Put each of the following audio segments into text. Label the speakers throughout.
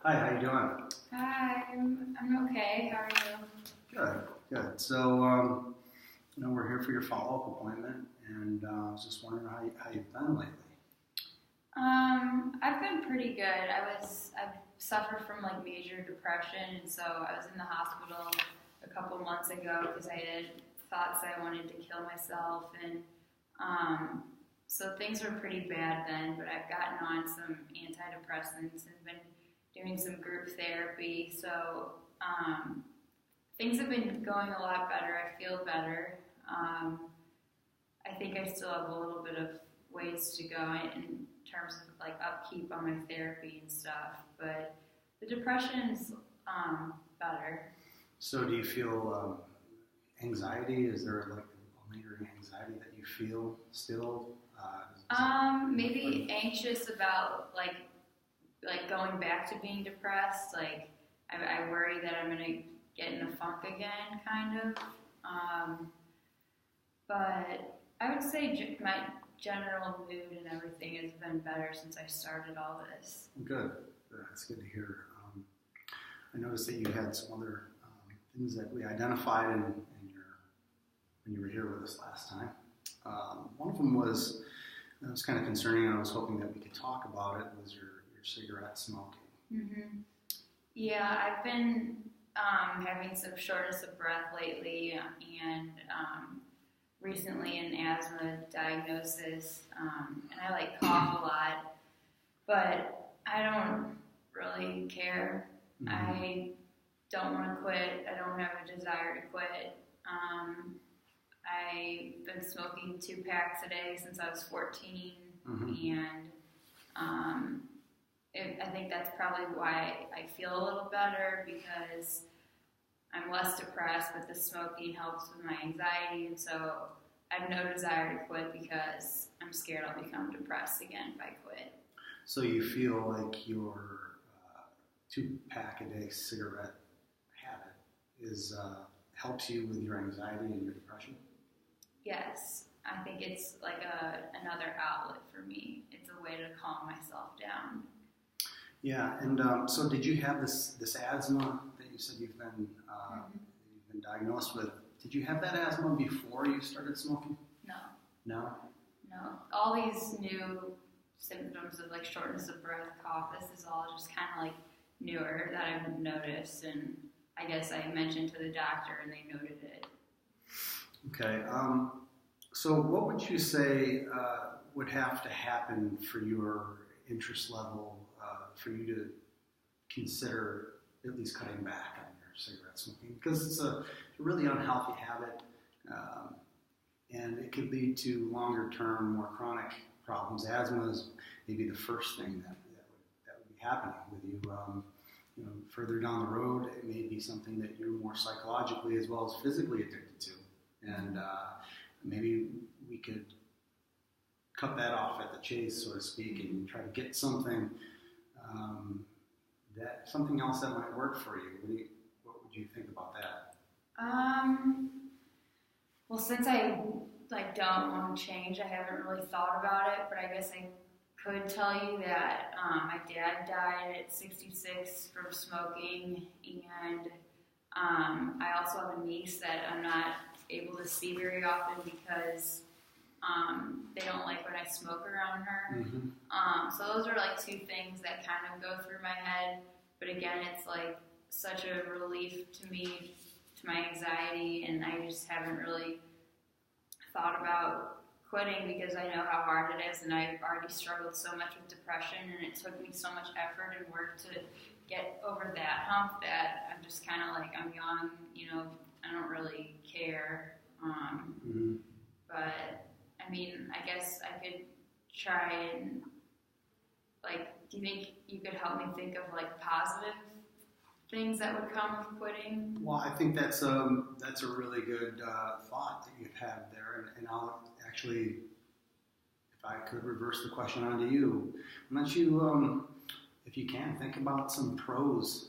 Speaker 1: Hi, how you doing?
Speaker 2: Hi, I'm okay. How are you?
Speaker 1: Good. So, we're here for your follow-up appointment, and I was just wondering how you've been lately.
Speaker 2: I've been pretty good. I've suffered from like major depression, and so I was in the hospital a couple months ago because I had thoughts I wanted to kill myself, and so things were pretty bad then. But I've gotten on some antidepressants and been doing some group therapy, so things have been going a lot better. I feel better. I think I still have a little bit of ways to go in terms of like upkeep on my therapy and stuff, but the depression is better.
Speaker 1: So, do you feel anxiety? Is there like a lingering anxiety that you feel still?
Speaker 2: Maybe anxious about like going back to being depressed. Like I worry that I'm gonna get in a funk again, kind of. But I would say my general mood and everything has been better since I started all this.
Speaker 1: Good. That's good to hear. I noticed that you had some other things that we identified when you were here with us last time. One of them was kind of concerning, and I was hoping that we could talk about it, was your cigarette smoking.
Speaker 2: Mm-hmm. Yeah, I've been having some shortness of breath lately, and recently an asthma diagnosis, and I like cough a lot, but I don't really care.
Speaker 1: Mm-hmm.
Speaker 2: I don't want to quit. I don't have a desire to quit. I've been smoking 2 packs a day since I was 14,
Speaker 1: mm-hmm.
Speaker 2: and I think that's probably why I feel a little better, because I'm less depressed, but the smoking helps with my anxiety, and so I have no desire to quit because I'm scared I'll become depressed again if I quit.
Speaker 1: So you feel like your 2-pack-a-day cigarette habit helps you with your anxiety and your depression?
Speaker 2: Yes, I think it's like another outlet for me. It's a way to calm myself down.
Speaker 1: Yeah, and so did you have this asthma that you said you've been diagnosed with? Did you have that asthma before you started smoking?
Speaker 2: No.
Speaker 1: No?
Speaker 2: No. All these new symptoms of like shortness of breath, cough, this is all just kind of like newer that I've noticed, and I guess I mentioned to the doctor and they noted it.
Speaker 1: Okay. So what would you say would have to happen for your interest level for you to consider at least cutting back on your cigarette smoking? Because it's a really unhealthy habit, and it could lead to longer-term, more chronic problems. Asthma is maybe the first thing that would be happening with you. Further down the road, it may be something that you're more psychologically as well as physically addicted to, and maybe we could cut that off at the chase, so to speak, and try to get something something else that might work for you. What would you think about that?
Speaker 2: Well, since I don't want to change, I haven't really thought about it, but I guess I could tell you that my dad died at 66 from smoking, and I also have a niece that I'm not able to see very often because they don't like when I smoke around her.
Speaker 1: Mm-hmm.
Speaker 2: So those are like 2 things that kind of go through my head. But again, it's like such a relief to me, to my anxiety, and I just haven't really thought about quitting because I know how hard it is, and I've already struggled so much with depression, and it took me so much effort and work to get over that hump that I'm just kind of like, I'm young, I don't really care.
Speaker 1: Mm-hmm.
Speaker 2: But I mean, I guess I could try and do you think you could help me think of like positive things that would come with quitting?
Speaker 1: Well, I think that's a really good thought that you've had there, and I'll actually, if I could reverse the question onto you, why don't you, if you can, think about some pros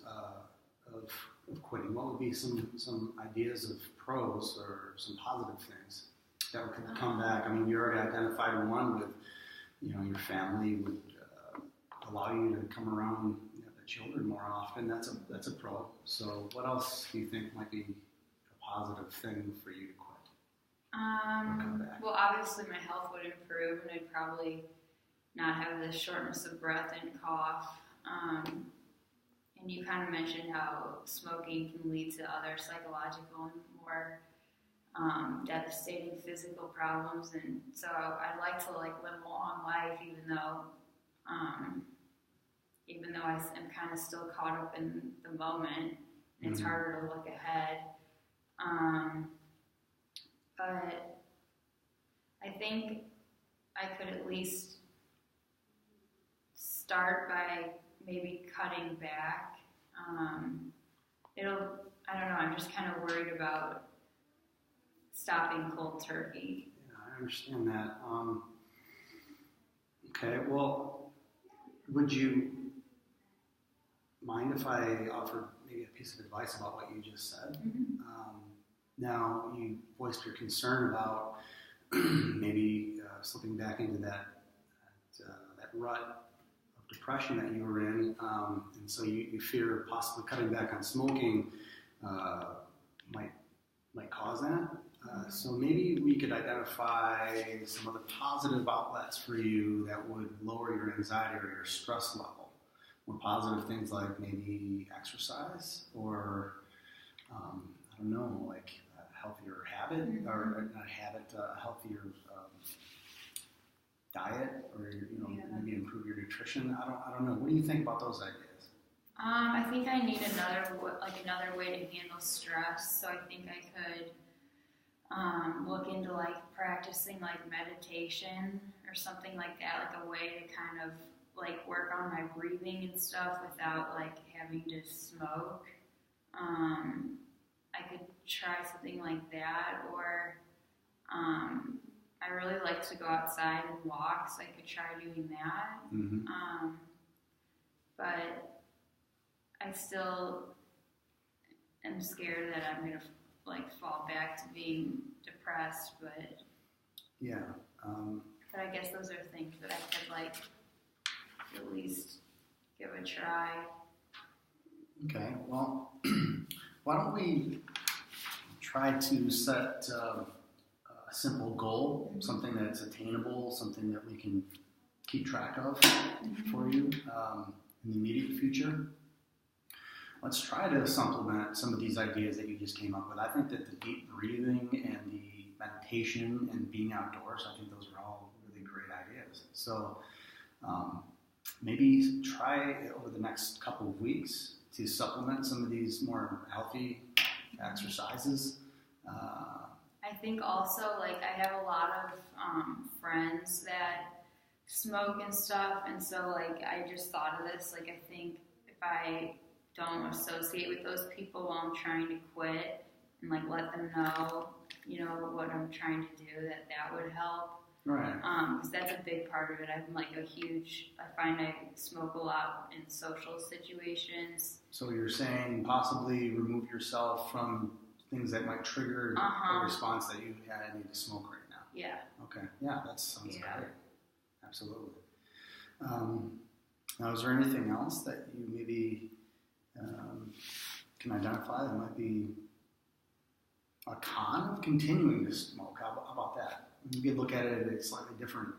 Speaker 1: of quitting. What would be some ideas of pros or some positive things that could come back? I mean, you already identified one with, your family would allow you to come around children more often. That's a pro. So what else do you think might be a positive thing for you to quit? Or come back?
Speaker 2: Well, obviously my health would improve, and I'd probably not have the shortness of breath and cough. And you kind of mentioned how smoking can lead to other psychological and more devastating physical problems, and so I'd like to live a long life, even though I'm kind of still caught up in the moment, and it's harder to look ahead. But I think I could at least start by maybe cutting back. I don't know, I'm just kind of worried about stopping cold turkey.
Speaker 1: Yeah, I understand that. Okay, well, would you mind if I offered maybe a piece of advice about what you just said?
Speaker 2: Mm-hmm.
Speaker 1: Now, you voiced your concern about maybe slipping back into that rut of depression that you were in, and so you fear possibly cutting back on smoking might cause that. So maybe we could identify some other positive outlets for you that would lower your anxiety or your stress level. More positive things like maybe exercise or, I don't know, like a healthier habit, or not habit, a healthier diet, or maybe improve your nutrition. I don't know. What do you think about those ideas?
Speaker 2: I think I need another way to handle stress. So I think I could look into practicing meditation or something like that, like a way to kind of work on my breathing and stuff without having to smoke. I could try something like that, or I really like to go outside and walk, so I could try doing that.
Speaker 1: Mm-hmm.
Speaker 2: But I still am scared that I'm going to fall back to being depressed, but
Speaker 1: yeah.
Speaker 2: But I guess those are things that I could at least give a try.
Speaker 1: Okay, well, why don't we try to set a simple goal, something that's attainable, something that we can keep track of for you in the immediate future. Let's try to supplement some of these ideas that you just came up with. I think that the deep breathing and the meditation and being outdoors, I think those are all really great ideas. So maybe try over the next couple of weeks to supplement some of these more healthy exercises.
Speaker 2: I think also, I have a lot of friends that smoke and stuff, and so, I just thought of this, I think if I don't associate with those people while I'm trying to quit, and, let them know, what I'm trying to do, that would help.
Speaker 1: Right.
Speaker 2: Because that's a big part of it. I'm I find I smoke a lot in social situations.
Speaker 1: So you're saying possibly remove yourself from things that might trigger a response that you had. I need to smoke right now.
Speaker 2: Yeah.
Speaker 1: Okay. Yeah, that sounds great. Absolutely. Now, is there anything else that you maybe can identify that might be a con of continuing to smoke? How about that? You could look at it in a slightly different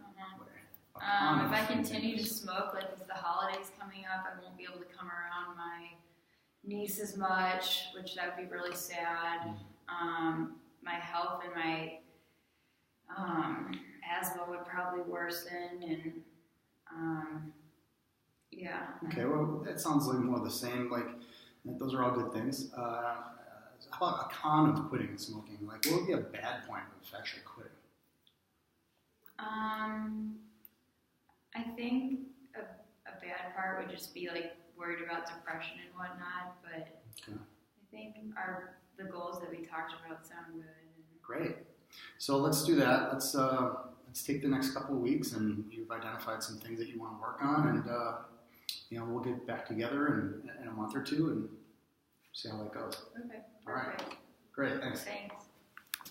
Speaker 1: way.
Speaker 2: If I continue to smoke, with the holidays coming up, I won't be able to come around my niece as much, which that would be really sad. My health and my asthma would probably worsen, and yeah.
Speaker 1: Okay, well, that sounds like more the same. Those are all good things. How about a con of quitting smoking? What would be a bad point of actually quitting?
Speaker 2: I think a bad part would just be worried about depression and whatnot, but
Speaker 1: okay.
Speaker 2: I think the goals that we talked about sound good.
Speaker 1: Great. So let's do that. Let's take the next couple of weeks, and you've identified some things that you want to work on, and we'll get back together in a month or two and see how that goes.
Speaker 2: Okay.
Speaker 1: All right. Great. Thanks.
Speaker 2: Thanks.